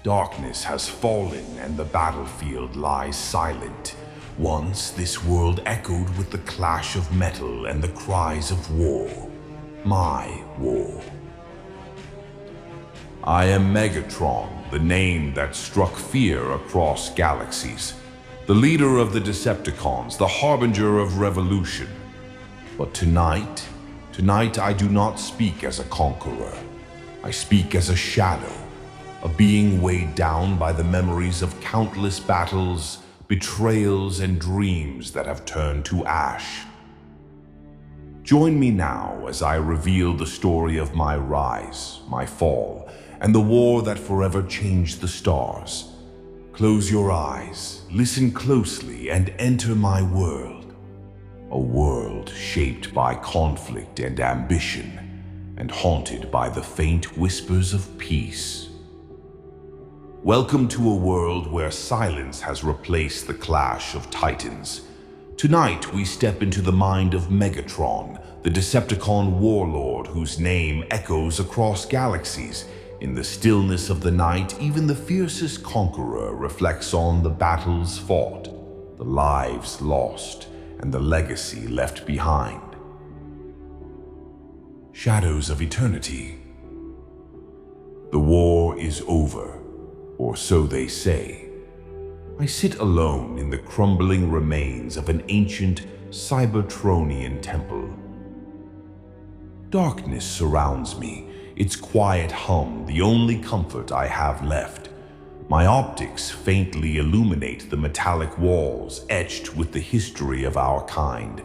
Darkness has fallen and the battlefield lies silent. Once this world echoed with the clash of metal and the cries of war. My war. I am Megatron, the name that struck fear across galaxies. The leader of the Decepticons, the harbinger of revolution. But tonight I do not speak as a conqueror. I speak as a shadow, a being weighed down by the memories of countless battles, betrayals, and dreams that have turned to ash. Join me now as I reveal the story of my rise, my fall, and the war that forever changed the stars. Close your eyes, listen closely, and enter my world. A world shaped by conflict and ambition, and haunted by the faint whispers of peace. Welcome to a world where silence has replaced the clash of titans. Tonight we step into the mind of Megatron, the Decepticon warlord whose name echoes across galaxies. In the stillness of the night, even the fiercest conqueror reflects on the battles fought, the lives lost, and the legacy left behind. Shadows of eternity. The war is over. Or so they say. I sit alone in the crumbling remains of an ancient Cybertronian temple. Darkness surrounds me, its quiet hum the only comfort I have left. My optics faintly illuminate the metallic walls etched with the history of our kind,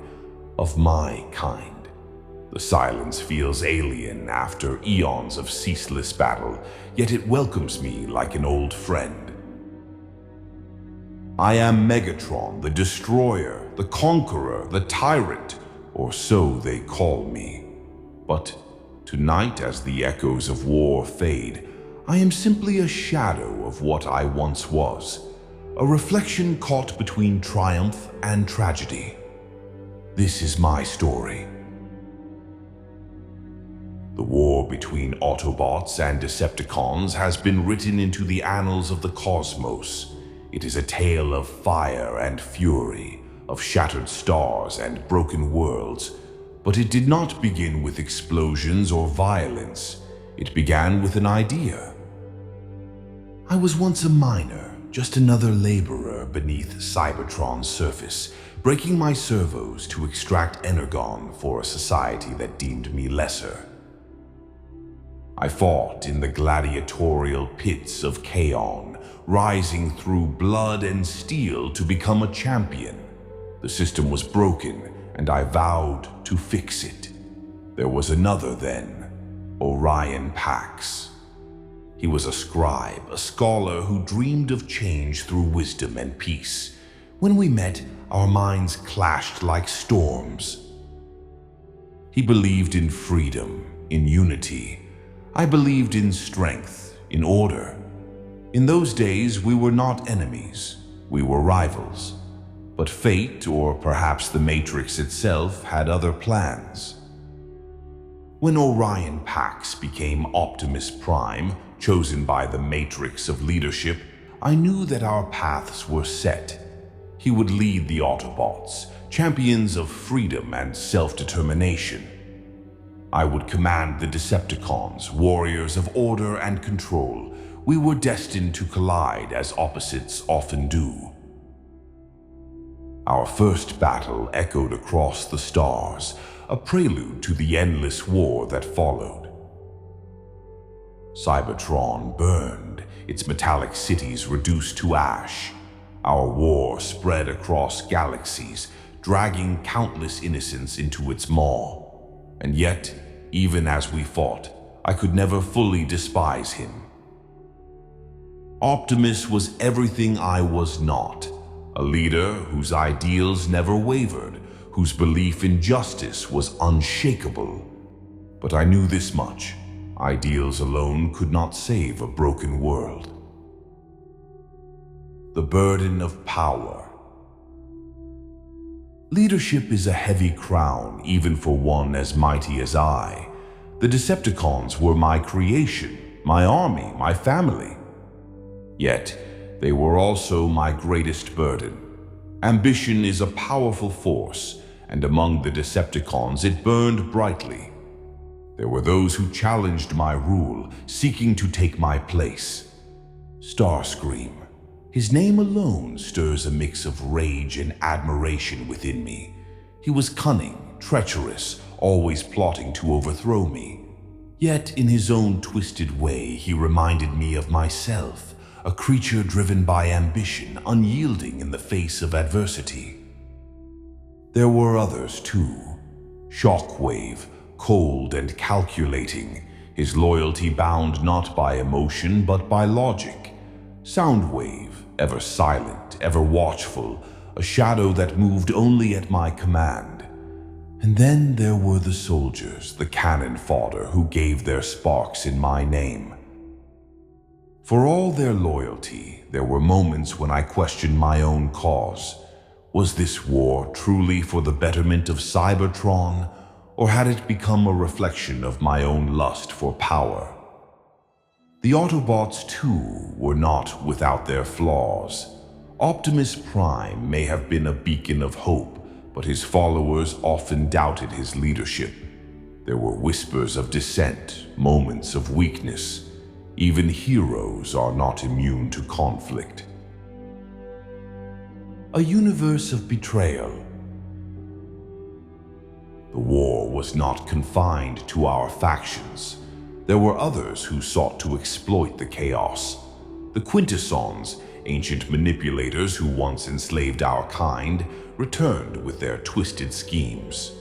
of my kind. The silence feels alien after eons of ceaseless battle, yet it welcomes me like an old friend. I am Megatron, the destroyer, the conqueror, the tyrant, or so they call me. But tonight, as the echoes of war fade, I am simply a shadow of what I once was, a reflection caught between triumph and tragedy. This is my story. The war between Autobots and Decepticons has been written into the annals of the cosmos. It is a tale of fire and fury, of shattered stars and broken worlds. But it did not begin with explosions or violence. It began with an idea. I was once a miner, just another laborer beneath Cybertron's surface, breaking my servos to extract energon for a society that deemed me lesser. I fought in the gladiatorial pits of Kaon, rising through blood and steel to become a champion. The system was broken, and I vowed to fix it. There was another then, Orion Pax. He was a scribe, a scholar who dreamed of change through wisdom and peace. When we met, our minds clashed like storms. He believed in freedom, in unity. I believed in strength, in order. In those days, we were not enemies. We were rivals. But fate, or perhaps the Matrix itself, had other plans. When Orion Pax became Optimus Prime, chosen by the Matrix of leadership, I knew that our paths were set. He would lead the Autobots, champions of freedom and self-determination. I would command the Decepticons, warriors of order and control. We were destined to collide as opposites often do. Our first battle echoed across the stars, a prelude to the endless war that followed. Cybertron burned, its metallic cities reduced to ash. Our war spread across galaxies, dragging countless innocents into its maw. And yet, even as we fought, I could never fully despise him. Optimus was everything I was not. A leader whose ideals never wavered, whose belief in justice was unshakable. But I knew this much. Ideals alone could not save a broken world. The burden of power. Leadership is a heavy crown, even for one as mighty as I. The Decepticons were my creation, my army, my family. Yet, they were also my greatest burden. Ambition is a powerful force, and among the Decepticons it burned brightly. There were those who challenged my rule, seeking to take my place. Starscream. His name alone stirs a mix of rage and admiration within me. He was cunning, treacherous, always plotting to overthrow me. Yet, in his own twisted way, he reminded me of myself, a creature driven by ambition, unyielding in the face of adversity. There were others too. Shockwave, cold and calculating, his loyalty bound not by emotion but by logic. Soundwave, ever silent, ever watchful, a shadow that moved only at my command. And then there were the soldiers, the cannon fodder, who gave their sparks in my name. For all their loyalty, there were moments when I questioned my own cause. Was this war truly for the betterment of Cybertron, or had it become a reflection of my own lust for power? The Autobots, too, were not without their flaws. Optimus Prime may have been a beacon of hope, but his followers often doubted his leadership. There were whispers of dissent, moments of weakness. Even heroes are not immune to conflict. A universe of betrayal. The war was not confined to our factions. There were others who sought to exploit the chaos. The Quintessons, ancient manipulators who once enslaved our kind, returned with their twisted schemes.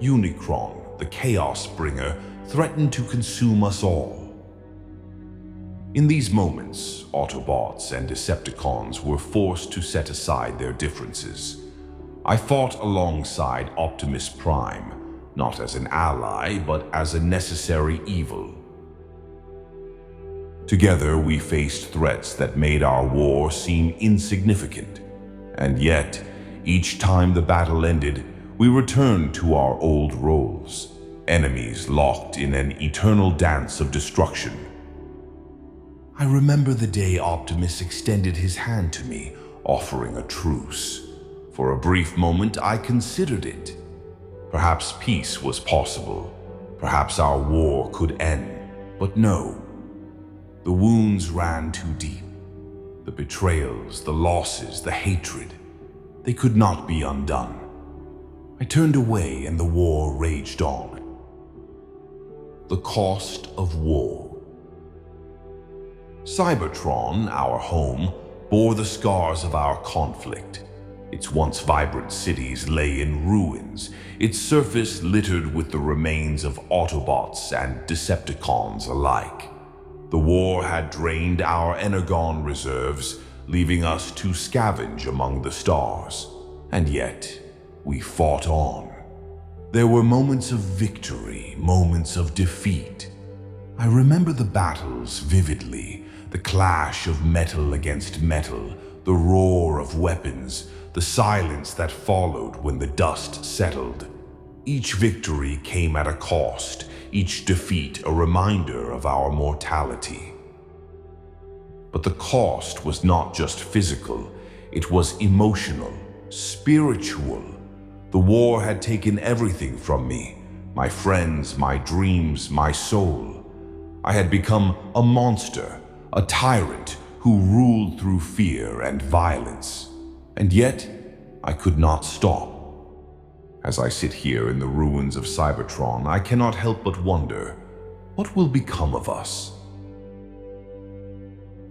Unicron, the Chaos Bringer, threatened to consume us all. In these moments, Autobots and Decepticons were forced to set aside their differences. I fought alongside Optimus Prime, not as an ally, but as a necessary evil. Together, we faced threats that made our war seem insignificant. And yet, each time the battle ended, we returned to our old roles, enemies locked in an eternal dance of destruction. I remember the day Optimus extended his hand to me, offering a truce. For a brief moment, I considered it. Perhaps peace was possible. Perhaps our war could end. But no. The wounds ran too deep. The betrayals, the losses, the hatred. They could not be undone. I turned away and the war raged on. The cost of war. Cybertron, our home, bore the scars of our conflict. Its once vibrant cities lay in ruins, its surface littered with the remains of Autobots and Decepticons alike. The war had drained our energon reserves, leaving us to scavenge among the stars. And yet, we fought on. There were moments of victory, moments of defeat. I remember the battles vividly, the clash of metal against metal, the roar of weapons, the silence that followed when the dust settled. Each victory came at a cost, each defeat a reminder of our mortality. But the cost was not just physical, it was emotional, spiritual. The war had taken everything from me, my friends, my dreams, my soul. I had become a monster, a tyrant who ruled through fear and violence. And yet, I could not stop. As I sit here in the ruins of Cybertron, I cannot help but wonder, what will become of us?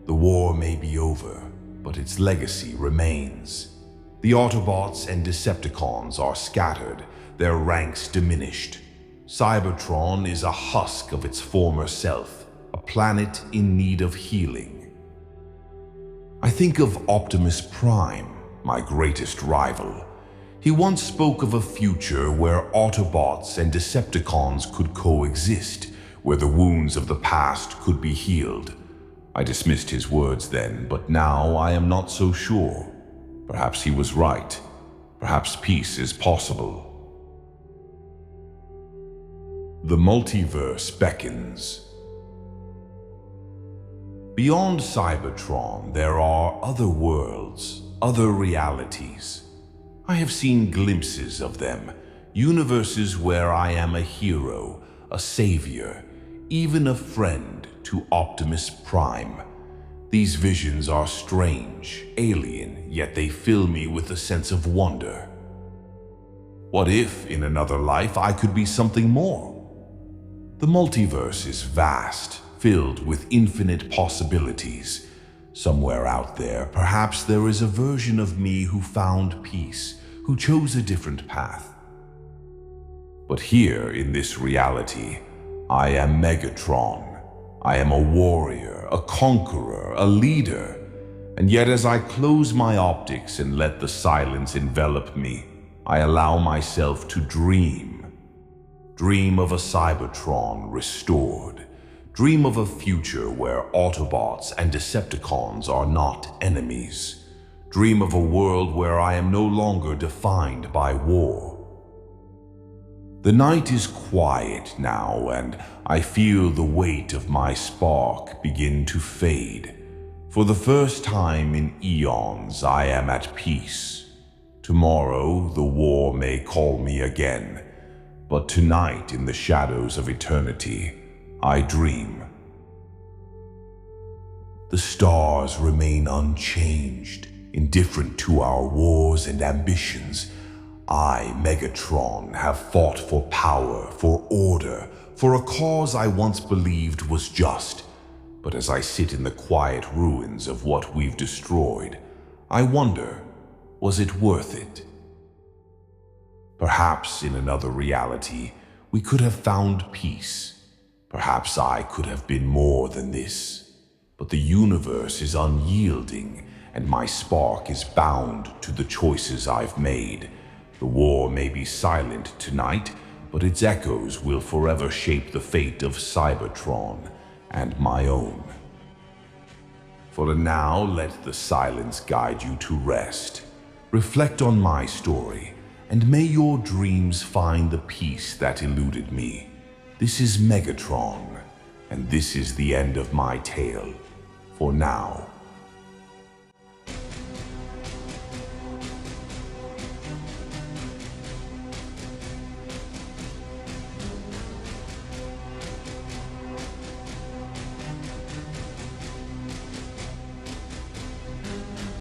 The war may be over, but its legacy remains. The Autobots and Decepticons are scattered, their ranks diminished. Cybertron is a husk of its former self, a planet in need of healing. I think of Optimus Prime, my greatest rival. He once spoke of a future where Autobots and Decepticons could coexist, where the wounds of the past could be healed. I dismissed his words then, but now I am not so sure. Perhaps he was right. Perhaps peace is possible. The multiverse beckons. Beyond Cybertron, there are other worlds, other realities. I have seen glimpses of them, universes where I am a hero, a savior, even a friend to Optimus Prime. These visions are strange, alien, yet they fill me with a sense of wonder. What if, in another life, I could be something more? The multiverse is vast, filled with infinite possibilities. Somewhere out there, perhaps there is a version of me who found peace, who chose a different path. But here, in this reality, I am Megatron. I am a warrior, a conqueror, a leader. And yet as I close my optics and let the silence envelop me, I allow myself to dream. Dream of a Cybertron restored. Dream of a future where Autobots and Decepticons are not enemies. Dream of a world where I am no longer defined by war. The night is quiet now, and I feel the weight of my spark begin to fade. For the first time in eons, I am at peace. Tomorrow, the war may call me again, but tonight, in the shadows of eternity, I dream. The stars remain unchanged, indifferent to our wars and ambitions. I, Megatron, have fought for power, for order, for a cause I once believed was just. But as I sit in the quiet ruins of what we've destroyed, I wonder, was it worth it? Perhaps in another reality, we could have found peace. Perhaps I could have been more than this. But the universe is unyielding, and my spark is bound to the choices I've made. The war may be silent tonight, but its echoes will forever shape the fate of Cybertron and my own. For now, let the silence guide you to rest. Reflect on my story, and may your dreams find the peace that eluded me. This is Megatron, and this is the end of my tale, for now.